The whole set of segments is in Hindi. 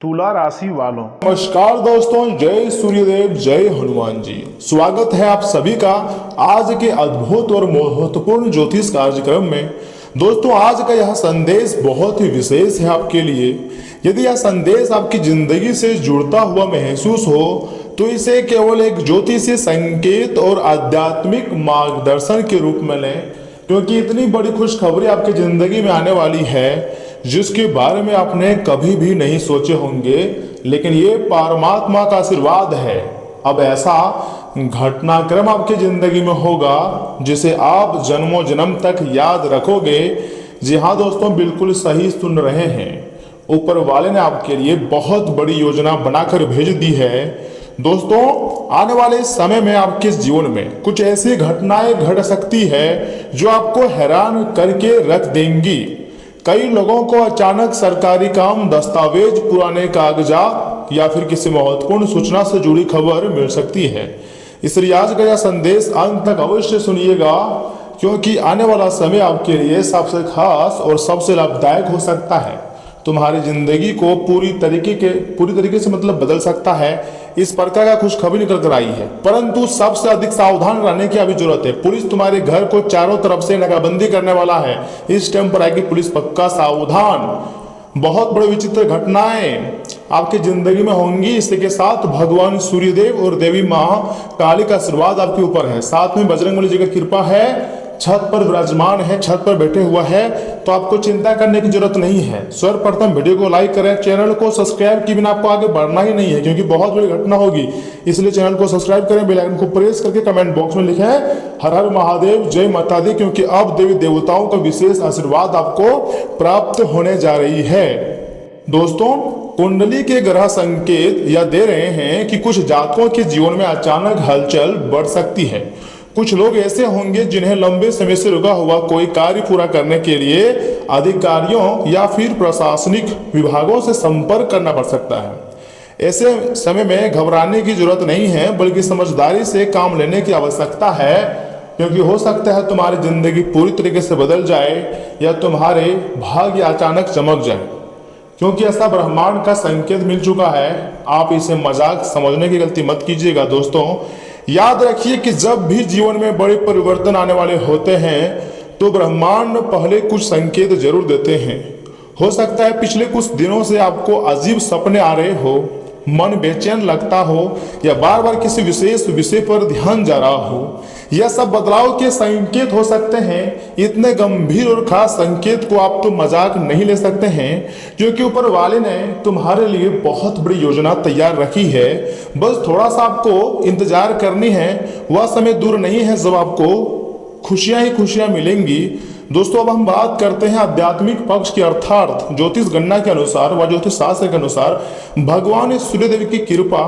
तुला राशि वालों, नमस्कार दोस्तों, जय सूर्यदेव, जय हनुमान जी। स्वागत है आप सभी का आज के अद्भुत और महत्वपूर्ण ज्योतिष कार्यक्रम में। दोस्तों, आज का यह संदेश बहुत ही विशेष है आपके लिए। यदि यह संदेश आपकी जिंदगी से जुड़ता हुआ महसूस हो तो इसे केवल एक ज्योतिषीय संकेत और आध्यात्मिक मार्गदर्शन के रूप में लें, क्योंकि इतनी बड़ी खुशखबरी आपकी जिंदगी में आने वाली है जिसके बारे में आपने कभी भी नहीं सोचे होंगे, लेकिन ये परमात्मा का आशीर्वाद है। अब ऐसा घटनाक्रम आपकी जिंदगी में होगा जिसे आप जन्मों जन्म तक याद रखोगे। जी हाँ दोस्तों, बिल्कुल सही सुन रहे हैं। ऊपर वाले ने आपके लिए बहुत बड़ी योजना बनाकर भेज दी है। दोस्तों, आने वाले समय में आपके जीवन में कुछ ऐसी घटनाएं घट सकती है जो आपको हैरान करके रख देंगी। कई लोगों को अचानक सरकारी काम, दस्तावेज, पुराने कागजात या फिर किसी महत्वपूर्ण सूचना से जुड़ी खबर मिल सकती है। इसलिए आज का यह संदेश अंत तक अवश्य सुनिएगा, क्योंकि आने वाला समय आपके लिए सबसे खास और सबसे लाभदायक हो सकता है। तुम्हारी जिंदगी को पूरी तरीके से बदल सकता है। इस प्रकार का खुशखबरी निकल कर आई है, परंतु सबसे अधिक सावधान रहने की अभी जरूरत है। पुलिस तुम्हारे घर को चारों तरफ से नाकाबंदी करने वाला है। इस टाइम पर आएगी पुलिस, पक्का सावधान। बहुत बड़ी विचित्र घटनाएं आपकी जिंदगी में होंगी। इसी के साथ भगवान सूर्यदेव और देवी माँ काली का आशीर्वाद आपके ऊपर है। साथ में बजरंगबली जी की कृपा है। छत पर विराजमान है, छत पर बैठे हुआ है, तो आपको चिंता करने की जरूरत नहीं है। सर्वप्रथम वीडियो को लाइक करें, चैनल को सब्सक्राइब किए बिना आपको आगे बढ़ना ही नहीं है, क्योंकि बहुत बड़ी घटना होगी। इसलिए चैनल को सब्सक्राइब करें, बेल आइकन को प्रेस करके कमेंट बॉक्स में लिखें हर हर महादेव, जय माता दी, क्योंकि अब देवी देवताओं का विशेष आशीर्वाद आपको प्राप्त होने जा रही है। दोस्तों, कुंडली के ग्रह संकेत यह दे रहे हैं कि कुछ जातकों के जीवन में अचानक हलचल बढ़ सकती है। कुछ लोग ऐसे होंगे जिन्हें लंबे समय से रुका हुआ कोई कार्य पूरा करने के लिए अधिकारियों या फिर प्रशासनिक विभागों से संपर्क करना पड़ सकता है। ऐसे समय में घबराने की जरूरत नहीं है, बल्कि समझदारी से काम लेने की आवश्यकता है, क्योंकि हो सकता है तुम्हारी जिंदगी पूरी तरीके से बदल जाए या तुम्हारे भाग्य अचानक चमक जाए, क्योंकि ऐसा ब्रह्मांड का संकेत मिल चुका है। आप इसे मजाक समझने की गलती मत कीजिएगा। दोस्तों, याद रखिए कि जब भी जीवन में बड़े परिवर्तन आने वाले होते हैं तो ब्रह्मांड पहले कुछ संकेत जरूर देते हैं। हो सकता है पिछले कुछ दिनों से आपको अजीब सपने आ रहे हो, मन बेचैन लगता हो, या बार बार किसी विशेष विषय पर ध्यान जा रहा हो। यह सब बदलाव के संकेत हो सकते हैं। इतने गंभीर और खास संकेत को आप तो मजाक नहीं ले सकते हैं, क्योंकि ऊपर वाले ने तुम्हारे लिए बहुत बड़ी योजना तैयार रखी है। बस थोड़ा सा आपको इंतजार करनी है। वह समय दूर नहीं है जब आपको खुशियां ही खुशियां मिलेंगी। दोस्तों, अब हम बात करते हैं आध्यात्मिक पक्ष की, अर्थात ज्योतिष गणना के अनुसार व ज्योतिष शास्त्र के अनुसार भगवान सूर्यदेव की कृपा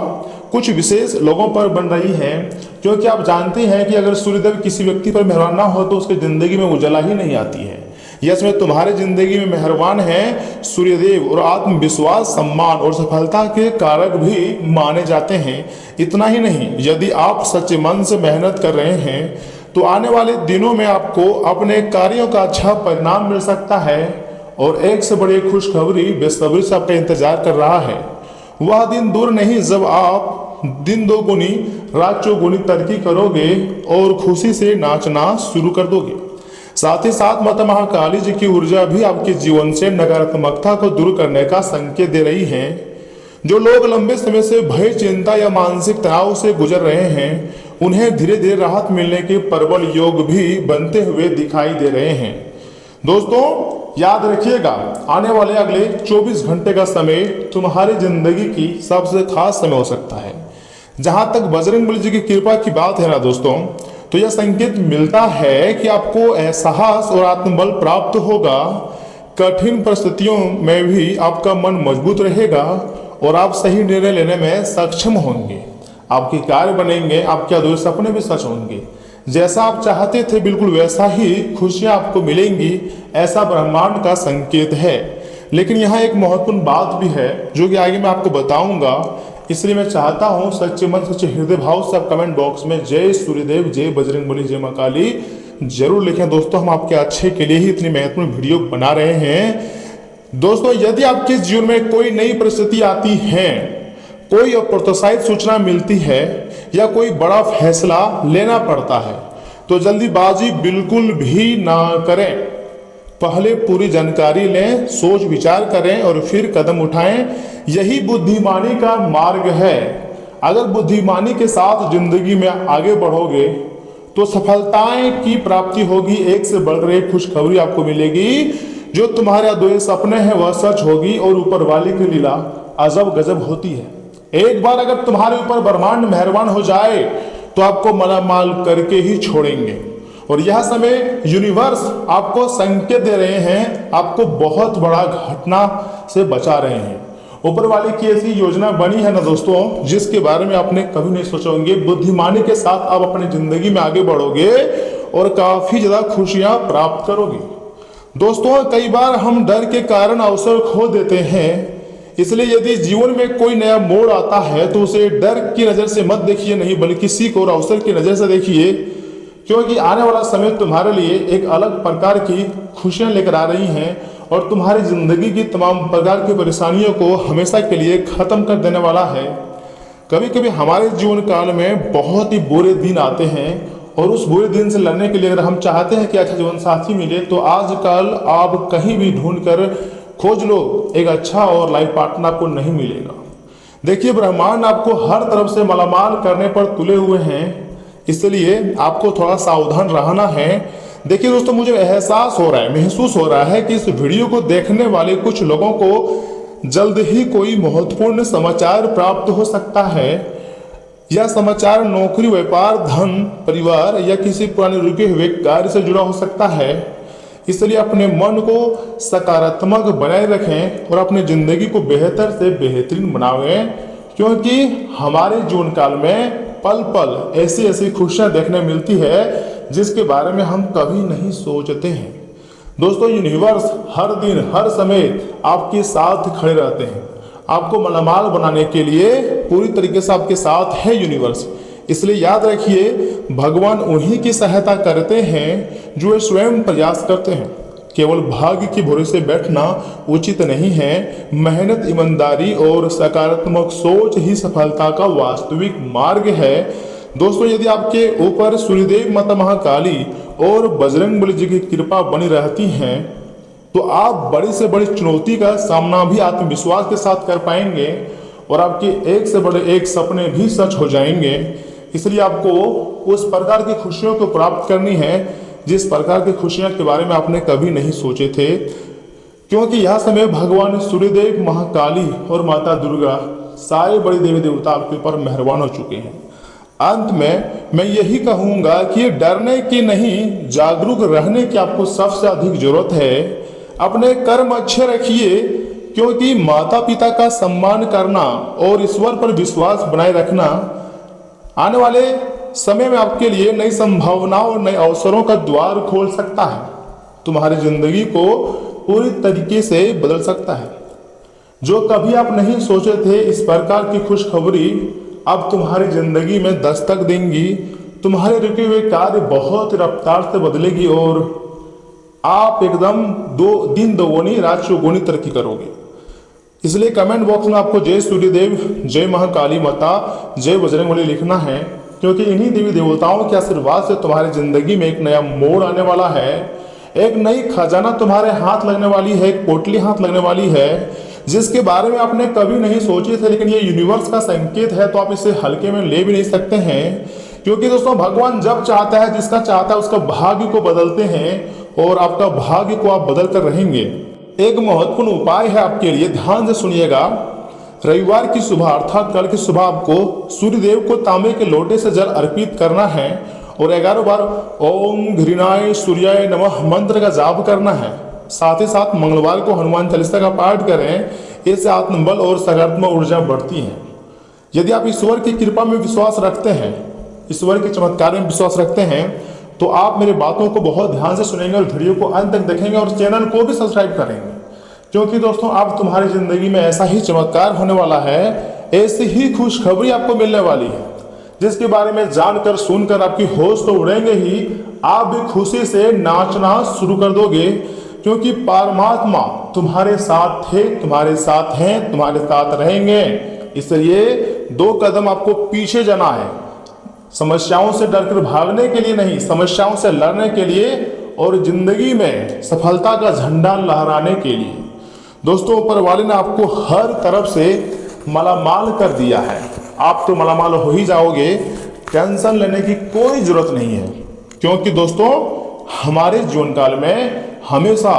कुछ विशेष लोगों पर बन रही है, क्योंकि आप जानते हैं कि अगर सूर्यदेव किसी व्यक्ति पर मेहरबान ना हो तो उसकी जिंदगी में उजाला ही नहीं आती है। यह समय तुम्हारे जिंदगी में मेहरबान है सूर्यदेव, और आत्मविश्वास, सम्मान और सफलता के कारक भी माने जाते हैं। इतना ही नहीं, यदि आप सच्चे मन से मेहनत कर रहे हैं तो आने वाले दिनों में आपको अपने कार्यों का अच्छा परिणाम मिल सकता है, और एक से बड़ी खुशखबरी बेसब्री से आपका इंतजार कर रहा है। वह दिन दूर नहीं जब आप दिन दोगुनी रात चौगुनी तरक्की करोगे और खुशी से नाचना शुरू कर दोगे। साथ ही साथ माता महाकाली जी की ऊर्जा भी आपके जीवन से नकारात्मकता को दूर करने का संकेत दे रही है। जो लोग लंबे समय से भय, चिंता या मानसिक तनाव से गुजर रहे हैं, उन्हें धीरे धीरे राहत मिलने के प्रबल योग भी बनते हुए दिखाई दे रहे हैं। दोस्तों, याद रखिएगा, आने वाले अगले 24 घंटे का समय तुम्हारी जिंदगी की सबसे खास समय हो सकता है। जहां तक बजरंगबली जी की कृपा की बात है ना दोस्तों, तो यह संकेत मिलता है कि आपको एहसास और आत्मबल प्राप्त होगा। कठिन परिस्थितियों में भी आपका मन मजबूत रहेगा और आप सही निर्णय लेने में सक्षम होंगे। आपके कार्य बनेंगे, आपके अधूरे सपने भी सच होंगे। जैसा आप चाहते थे बिल्कुल वैसा ही खुशियां आपको मिलेंगी, ऐसा ब्रह्मांड का संकेत है। लेकिन यहाँ एक महत्वपूर्ण बात भी है जो कि आगे मैं आपको बताऊंगा। इसलिए मैं चाहता हूँ सच्चे मन सच्चे हृदय भाव से आप कमेंट बॉक्स में जय सूर्यदेव, जय बजरंगबली, जय मां काली जरूर लिखें। दोस्तों, हम आपके अच्छे के लिए ही इतनी महत्वपूर्ण वीडियो बना रहे हैं। दोस्तों यदि आपके जीवन में कोई नई परिस्थिति आती है, कोई अप्रत्याशित सूचना मिलती है या कोई बड़ा फैसला लेना पड़ता है तो जल्दीबाजी बिल्कुल भी ना करें। पहले पूरी जानकारी लें, सोच विचार करें और फिर कदम उठाएं। यही बुद्धिमानी का मार्ग है। अगर बुद्धिमानी के साथ जिंदगी में आगे बढ़ोगे तो सफलताएं की प्राप्ति होगी। एक से बढ़कर एक खुशखबरी आपको मिलेगी। जो तुम्हारे अधूरे सपने हैं वह सच होगी और ऊपर वाले की लीला अजब गजब होती है। एक बार अगर तुम्हारे ऊपर ब्रह्मांड मेहरबान हो जाए तो आपको मालामाल करके ही छोड़ेंगे। और यह समय यूनिवर्स आपको संकेत दे रहे हैं, आपको बहुत बड़ा घटना से बचा रहे हैं। ऊपर वाले की ऐसी योजना बनी है ना दोस्तों, जिसके बारे में आपने कभी नहीं सोचा होंगे। बुद्धिमानी के साथ आप अपनी जिंदगी में आगे बढ़ोगे और काफी ज्यादा खुशियां प्राप्त करोगे। दोस्तों कई बार हम डर के कारण अवसर खो देते हैं, इसलिए यदि जीवन में कोई नया मोड़ आता है तो उसे डर की नजर से मत देखिए, नहीं बल्कि सीख और अवसर की नजर से देखिए, क्योंकि आने वाला समय तुम्हारे लिए एक अलग प्रकार की खुशियां लेकर आ रही हैं और तुम्हारी जिंदगी की तमाम प्रकार की परेशानियों को हमेशा के लिए खत्म कर देने वाला है। कभी कभी हमारे जीवन काल में बहुत ही बुरे दिन आते हैं और उस बुरे दिन से लड़ने के लिए अगर हम चाहते हैं कि अच्छा जीवन साथी मिले तो आजकल आप कहीं भी ढूंढ कर खोज लो, एक अच्छा और लाइफ पार्टनर आपको नहीं मिलेगा। देखिए ब्रह्मांड आपको हर तरफ से मालामाल करने पर तुले हुए हैं, इसलिए आपको थोड़ा सावधान रहना है। देखिए दोस्तों मुझे एहसास हो रहा है, महसूस हो रहा है कि इस वीडियो को देखने वाले कुछ लोगों को जल्द ही कोई महत्वपूर्ण समाचार प्राप्त हो सकता है। यह समाचार नौकरी, व्यापार, धन, परिवार या किसी पुराने रुके हुए कार्य से जुड़ा हो सकता है। इसलिए अपने मन को सकारात्मक बनाए रखें और अपनी जिंदगी को बेहतर से बेहतरीन बनाएं, क्योंकि हमारे जीवन काल में पल पल ऐसी ऐसी खुशियां देखने मिलती है जिसके बारे में हम कभी नहीं सोचते हैं। दोस्तों यूनिवर्स हर दिन हर समय आपके साथ खड़े रहते हैं, आपको मालामाल बनाने के लिए पूरी तरीके से आपके साथ है यूनिवर्स। इसलिए याद रखिए भगवान उन्हीं की सहायता करते हैं जो वे स्वयं प्रयास करते हैं। केवल भाग्य के भरोसे बैठना उचित नहीं है। मेहनत, ईमानदारी और सकारात्मक सोच ही सफलता का वास्तविक मार्ग है। दोस्तों यदि आपके ऊपर सूर्यदेव, माता महाकाली और बजरंगबली जी की कृपा बनी रहती है तो आप बड़ी से बड़ी चुनौती का सामना भी आत्मविश्वास के साथ कर पाएंगे और आपके एक से बड़े एक सपने भी सच हो जाएंगे। इसलिए आपको उस प्रकार की खुशियों को प्राप्त करनी है जिस प्रकार की खुशियां के बारे में आपने कभी नहीं सोचे थे, क्योंकि यह समय भगवान सूर्यदेव, महाकाली और माता दुर्गा सारे बड़े देवी देवता आपके ऊपर मेहरबान हो चुके हैं। अंत में मैं यही कहूंगा कि डरने की नहीं, जागरूक रहने की आपको सबसे अधिक जरूरत है। अपने कर्म अच्छे रखिए, क्योंकि माता पिता का सम्मान करना और ईश्वर पर विश्वास बनाए रखना आने वाले समय में आपके लिए नई संभावनाओं और नए अवसरों का द्वार खोल सकता है, तुम्हारी जिंदगी को पूरी तरीके से बदल सकता है। जो कभी आप नहीं सोचे थे इस प्रकार की खुशखबरी अब तुम्हारी जिंदगी में दस्तक देंगी। तुम्हारे रुके हुए कार्य बहुत रफ्तार से बदलेगी और आप एकदम दिन दोगुनी रात चौगुनी तरक्की करोगे। इसलिए कमेंट बॉक्स में आपको जय सूर्यदेव, जय महाकाली माता, जय बजरंगबली लिखना है, क्योंकि इन्हीं देवी देवताओं के आशीर्वाद से तुम्हारी जिंदगी में एक नया मोड़ आने वाला है। एक नई खजाना तुम्हारे हाथ लगने वाली है, एक पोटली हाथ लगने वाली है जिसके बारे में आपने कभी नहीं सोचे थे, लेकिन ये यूनिवर्स का संकेत है तो आप इसे हल्के में ले भी नहीं सकते हैं। क्योंकि दोस्तों भगवान जब चाहता है, जिसका चाहता है उसका भाग्य को बदलते हैं और आपका भाग्य को आप बदल कर रहेंगे। एक महत्वपूर्ण उपाय है आपके लिए, ध्यान से सुनिएगा। रविवार की सुबह अर्थात कल की सुबह आपको सूर्यदेव को तांबे के लोटे से जल अर्पित करना है और 11 बार ओम घृणाय सूर्याय नमः मंत्र का जाप करना है। साथ ही साथ मंगलवार को हनुमान चालीसा का पाठ करें, इससे आत्मबल और सकारात्मक ऊर्जा बढ़ती है। यदि आप ईश्वर की कृपा में विश्वास रखते हैं, ईश्वर के चमत्कार में विश्वास रखते हैं, तो आप मेरी बातों को बहुत ध्यान से सुनेंगे और वीडियो को अंत तक देखेंगे और चैनल को भी सब्सक्राइब करेंगे, क्योंकि दोस्तों अब तुम्हारी जिंदगी में ऐसा ही चमत्कार होने वाला है, ऐसी ही खुशखबरी आपको मिलने वाली है, जिसके बारे में जानकर सुनकर आपकी होश तो उड़ेंगे ही, आप भी खुशी से नाचना शुरू कर दोगे, क्योंकि परमात्मा तुम्हारे साथ थे, तुम्हारे साथ हैं, तुम्हारे साथ रहेंगे। इसलिए 2 कदम आपको पीछे जाना है, समस्याओं से डरकर भागने के लिए नहीं, समस्याओं से लड़ने के लिए और जिंदगी में सफलता का झंडा लहराने के लिए। दोस्तों, ऊपर वाले ने आपको हर तरफ से मालामाल कर दिया है, आप तो मालामाल हो ही जाओगे, टेंशन लेने की कोई जरूरत नहीं है। क्योंकि दोस्तों, हमारे जीवन काल में हमेशा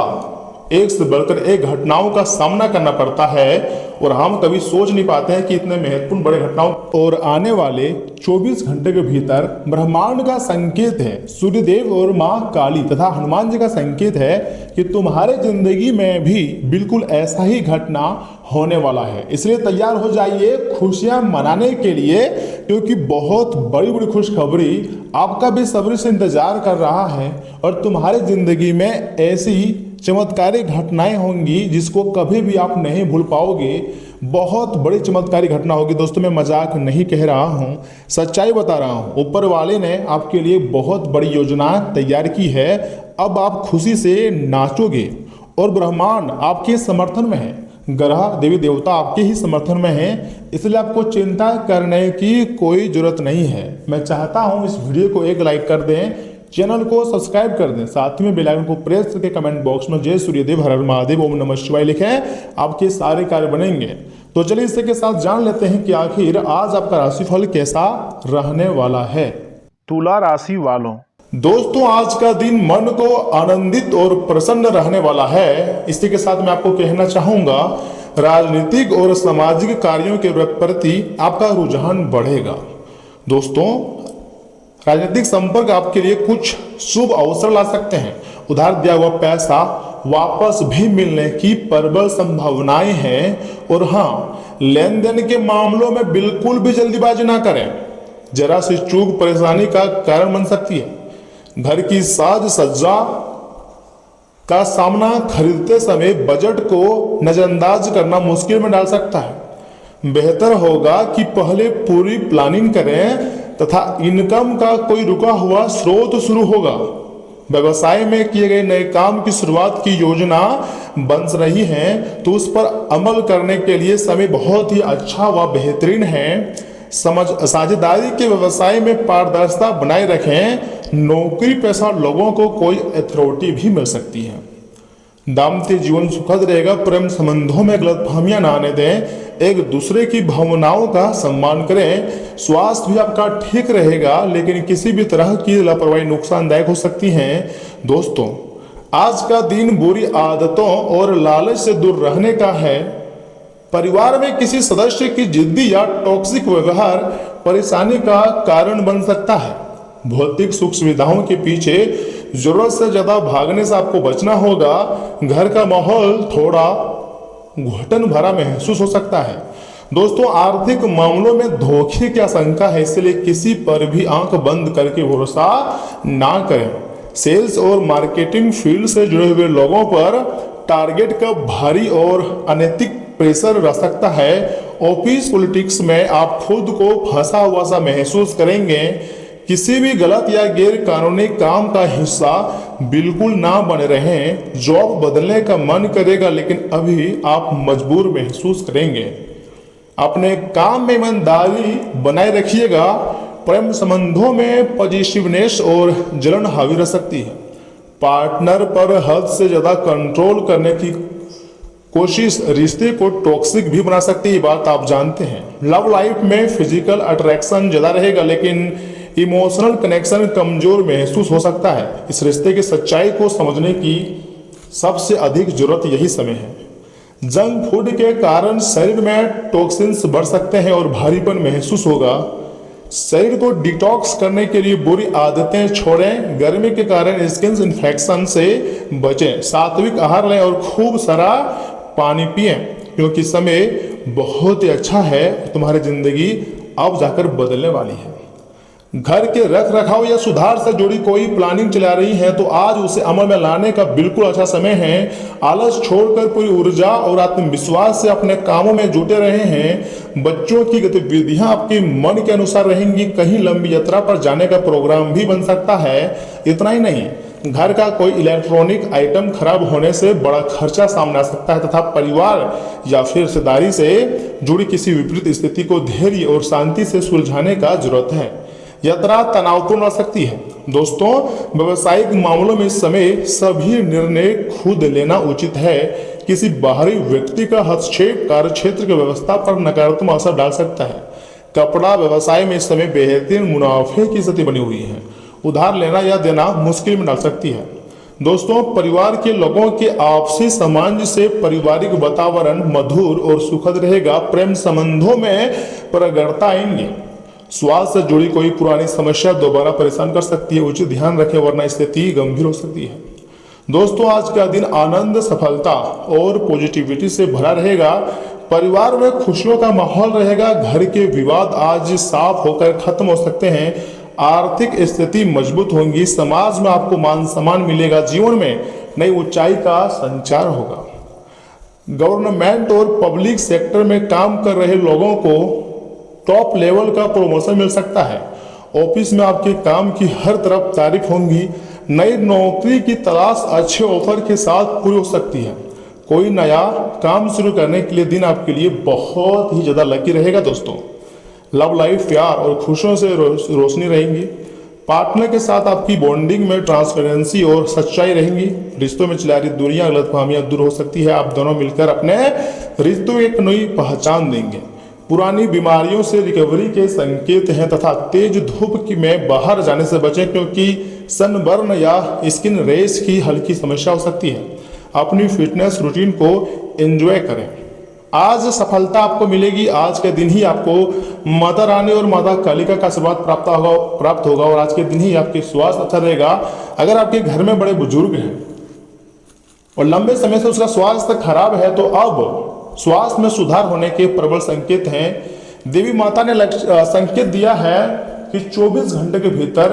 एक से बढ़कर एक घटनाओं का सामना करना पड़ता है और हम कभी सोच नहीं पाते हैं कि इतने महत्वपूर्ण बड़े घटनाओं और आने वाले 24 घंटे के भीतर ब्रह्मांड का संकेत है, सूर्यदेव और माँ काली तथा हनुमान जी का संकेत है कि तुम्हारे जिंदगी में भी बिल्कुल ऐसा ही घटना होने वाला है। इसलिए तैयार हो जाइए खुशियां मनाने के लिए, क्योंकि बहुत बड़ी बड़ी खुशखबरी आपका भी सब्र से इंतजार कर रहा है और तुम्हारे जिंदगी में ऐसी चमत्कारी घटनाएं होंगी जिसको कभी भी आप नहीं भूल पाओगे। बहुत बड़ी चमत्कारी घटना होगी दोस्तों, मैं मजाक नहीं कह रहा हूँ, सच्चाई बता रहा हूँ। ऊपर वाले ने आपके लिए बहुत बड़ी योजना तैयार की है। अब आप खुशी से नाचोगे और ब्रह्मांड आपके समर्थन में है, ग्रह देवी देवता आपके ही समर्थन में है, इसलिए आपको चिंता करने की कोई जरूरत नहीं है। मैं चाहता हूँ इस वीडियो को एक लाइक कर दें, चैनल को सब्सक्राइब कर दें, साथ ही में बेल आइकन को प्रेस करके कमेंट बॉक्स में जय सूर्यदेव हर हर महादेव ओम नमः शिवाय लिखें, आपके सारे कार्य बनेंगे। तो चलिए इसी के साथ जान लेते हैं कि आखिर आज आपका राशिफल कैसा रहने वाला है। तुला राशि वालों, दोस्तों आज का दिन मन को आनंदित और प्रसन्न रहने वाला है। इसी के साथ मैं आपको कहना चाहूंगा, राजनीतिक और सामाजिक कार्यों के प्रति आपका रुझान बढ़ेगा। दोस्तों, राजनीतिक संपर्क आपके लिए कुछ शुभ अवसर ला सकते हैं। उधार दिया हुआ पैसा वापस भी मिलने की प्रबल संभावनाएं हैं। और हाँ, लेन देन के मामलों में बिल्कुल भी जल्दीबाजी ना करें, जरा सी चूक परेशानी का कारण बन सकती है। घर की साज सज्जा का सामना खरीदते समय बजट को नजरअंदाज करना मुश्किल में डाल सकता है। बेहतर होगा कि पहले पूरी प्लानिंग करें तथा इनकम का कोई रुका हुआ स्रोत शुरू होगा। व्यवसाय में किए गए नए काम की शुरुआत की योजना बन रही है तो उस पर अमल करने के लिए समय बहुत ही अच्छा व बेहतरीन है। साझेदारी के व्यवसाय में पारदर्शिता बनाए रखें। नौकरी पेशा लोगों को कोई अथॉरिटी भी मिल सकती है। दाम्पत्य जीवन सुखद रहेगा। प्रेम संबंधों में गलतफहमियां ना आने दें। एक दूसरे की भावनाओं का सम्मान करें। स्वास्थ्य भी आपका ठीक रहेगा, लेकिन किसी भी तरह की लापरवाही नुकसानदायक हो सकती है। दोस्तों, आज का दिन बुरी आदतों और लालच से दूर रहने का है। परिवार में किसी सदस्य की जिद्दी या टॉक्सिक व्यवहार परेशानी का कारण बन सकता है। भौतिक सुख सुविधाओं के पीछे जरूरत से ज्यादा भागने से आपको बचना होगा। घर का माहौल थोड़ा घुटन भरा महसूस हो सकता है। दोस्तों, आर्थिक मामलों में धोखे की आशंका है, इसलिए किसी पर भी आंख बंद करके भरोसा ना करें। सेल्स और मार्केटिंग फील्ड से जुड़े हुए लोगों पर टारगेट का भारी और अनैतिक प्रेशर रह सकता है। ऑफिस पॉलिटिक्स में आप खुद को फंसा हुआ सा महसूस करेंगे। किसी भी गलत या गैर कानूनी काम का हिस्सा बिल्कुल ना बने रहें। जॉब बदलने का मन करेगा, लेकिन अभी आप मजबूर महसूस करेंगे। अपने काम में ईमानदारी बनाए रखिएगा। प्रेम संबंधों में पॉजिटिवनेस और जलन हावी रह सकती है। पार्टनर पर हद से ज्यादा कंट्रोल करने की कोशिश रिश्ते को टॉक्सिक भी बना सकती है, ये बात आप जानते हैं। लव लाइफ में फिजिकल अट्रैक्शन ज्यादा रहेगा, लेकिन इमोशनल कनेक्शन कमजोर महसूस हो सकता है। इस रिश्ते की सच्चाई को समझने की सबसे अधिक जरूरत यही समय है। जंक फूड के कारण शरीर में टॉक्सिन्स बढ़ सकते हैं और भारीपन महसूस होगा। शरीर को डिटॉक्स करने के लिए बुरी आदतें छोड़ें। गर्मी के कारण स्किन इन्फेक्शन से बचें। सात्विक आहार लें और खूब सारा पानी पिएं, क्योंकि समय बहुत ही अच्छा है। तुम्हारी जिंदगी अब जाकर बदलने वाली है। घर के रख रखाव या सुधार से जुड़ी कोई प्लानिंग चला रही है तो आज उसे अमल में लाने का बिल्कुल अच्छा समय है। आलस छोड़कर पूरी ऊर्जा और आत्मविश्वास से अपने कामों में जुटे रहे हैं। बच्चों की गतिविधियां आपके मन के अनुसार रहेंगी। कहीं लंबी यात्रा पर जाने का प्रोग्राम भी बन सकता है। इतना ही नहीं, घर का कोई इलेक्ट्रॉनिक आइटम खराब होने से बड़ा खर्चा सामने आ सकता है तथा परिवार या फिर रिश्तेदारी से जुड़ी किसी विपरीत स्थिति को धैर्य और शांति से सुलझाने का जरूरत है। यात्रा तनावपूर्ण हो सकती है। दोस्तों, व्यवसायिक मामलों में इस समय सभी निर्णय खुद लेना उचित है। किसी बाहरी व्यक्ति का हस्तक्षेप कार्यक्षेत्र की व्यवस्था पर नकारात्मक असर डाल सकता है। कपड़ा व्यवसाय में इस समय बेहतरीन मुनाफे की स्थिति बनी हुई है। उधार लेना या देना मुश्किल में डाल सकती है। दोस्तों, परिवार के लोगों के आपसी सामंजस्य से पारिवारिक वातावरण मधुर और सुखद रहेगा। प्रेम संबंधों में प्रगाढ़ता आएंगे। स्वास्थ्य से जुड़ी कोई पुरानी समस्या दोबारा परेशान कर सकती है। उचित ध्यान रखें वरना स्थिति गंभीर हो सकती है। दोस्तों, आज का दिन आनंद, सफलता और पॉजिटिविटी से भरा रहेगा। परिवार में खुशियों का माहौल रहेगा। घर के विवाद आज साफ होकर खत्म हो सकते हैं। आर्थिक स्थिति मजबूत होंगी। समाज में आपको मान सम्मान मिलेगा। जीवन में नई ऊंचाई का संचार होगा। गवर्नमेंट और पब्लिक सेक्टर में काम कर रहे लोगों को टॉप लेवल का प्रमोशन मिल सकता है। ऑफिस में आपके काम की हर तरफ तारीफ होंगी। नई नौकरी की तलाश अच्छे ऑफर के साथ पूरी हो सकती है। कोई नया काम शुरू करने के लिए दिन आपके लिए बहुत ही ज़्यादा लकी रहेगा। दोस्तों, लव लाइफ, प्यार और खुशियों से रोशनी रहेंगी। पार्टनर के साथ आपकी बॉन्डिंग में ट्रांसपेरेंसी और सच्चाई रहेंगी। रिश्तों में चल रही दूरियां, गलतफहमियां दूर हो सकती है। आप दोनों मिलकर अपने रिश्तों को एक नई पहचान देंगे। पुरानी बीमारियों से रिकवरी के संकेत हैं तथा तेज धूप में बाहर जाने से बचें क्योंकि सनबर्न या स्किन रेश की हल्की समस्या हो सकती है। अपनी फिटनेस रूटीन को एंजॉय करें। आज सफलता आपको मिलेगी। आज के दिन ही आपको माता रानी और माता कालिका का आशीर्वाद प्राप्त होगा और आज के दिन ही आपके स्वास्थ्य अच्छा रहेगा। अगर आपके घर में बड़े बुजुर्ग हैं और लंबे समय से उसका स्वास्थ्य खराब है तो अब स्वास्थ्य में सुधार होने के प्रबल संकेत हैं। देवी माता ने संकेत दिया है कि 24 घंटे के भीतर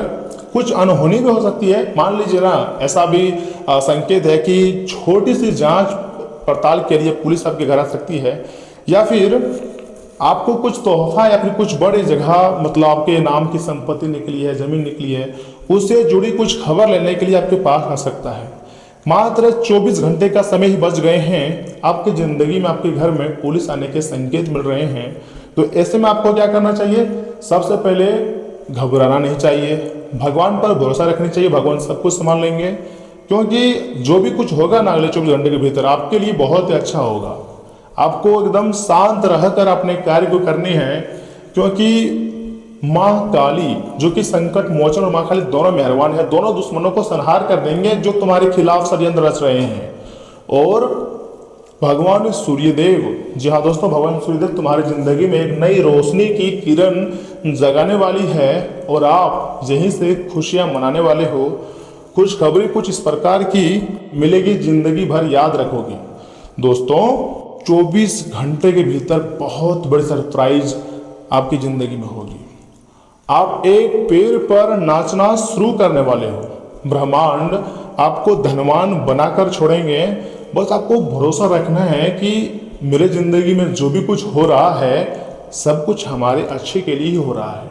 कुछ अनहोनी भी हो सकती है। मान लीजिए ना, ऐसा भी संकेत है कि छोटी सी जांच पड़ताल के लिए पुलिस आपके घर आ सकती है या फिर आपको कुछ तोहफा या फिर कुछ बड़ी जगह, मतलब आपके नाम की संपत्ति निकली है, जमीन निकली है, उससे जुड़ी कुछ खबर लेने के लिए आपके पास आ सकता है। मात्र 24 घंटे का समय ही बच गए हैं। आपकी जिंदगी में, आपके घर में पुलिस आने के संकेत मिल रहे हैं। तो ऐसे में आपको क्या करना चाहिए? सबसे पहले घबराना नहीं चाहिए, भगवान पर भरोसा रखनी चाहिए। भगवान सब कुछ संभाल लेंगे क्योंकि जो भी कुछ होगा ना अगले 24 घंटे के भीतर आपके लिए बहुत ही अच्छा होगा। आपको एकदम शांत रहकर अपने कार्य को करनी है क्योंकि माँ काली, जो कि संकट मोचन, और माँ काली दोनों मेहरबान है, दोनों दुश्मनों को संहार कर देंगे जो तुम्हारे खिलाफ षड्यंत्र रच रहे हैं। और भगवान सूर्यदेव, जी हाँ दोस्तों, भगवान सूर्यदेव तुम्हारी जिंदगी में एक नई रोशनी की किरण जगाने वाली है और आप यहीं से खुशियां मनाने वाले हो। खुशखबरी कुछ इस प्रकार की मिलेगी, जिंदगी भर याद रखोगी। दोस्तों, 24 घंटे के भीतर बहुत बड़ी सरप्राइज आपकी जिंदगी में होगी। आप एक पेड़ पर नाचना शुरू करने वाले हो। ब्रह्मांड आपको धनवान बनाकर छोड़ेंगे। बस आपको भरोसा रखना है कि मेरे जिंदगी में जो भी कुछ हो रहा है सब कुछ हमारे अच्छे के लिए ही हो रहा है।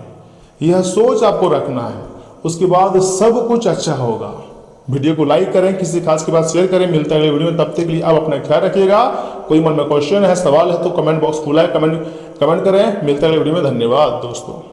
यह सोच आपको रखना है, उसके बाद सब कुछ अच्छा होगा। वीडियो को लाइक करें, किसी खास के बाद शेयर करें। मिलते हैं अगले वीडियो में, तब तक के लिए आप अपना ख्याल रखिएगा। कोई मन में क्वेश्चन है, सवाल है तो कमेंट बॉक्स खुला है, कमेंट करें। मिलते हैं अगले वीडियो में। धन्यवाद दोस्तों।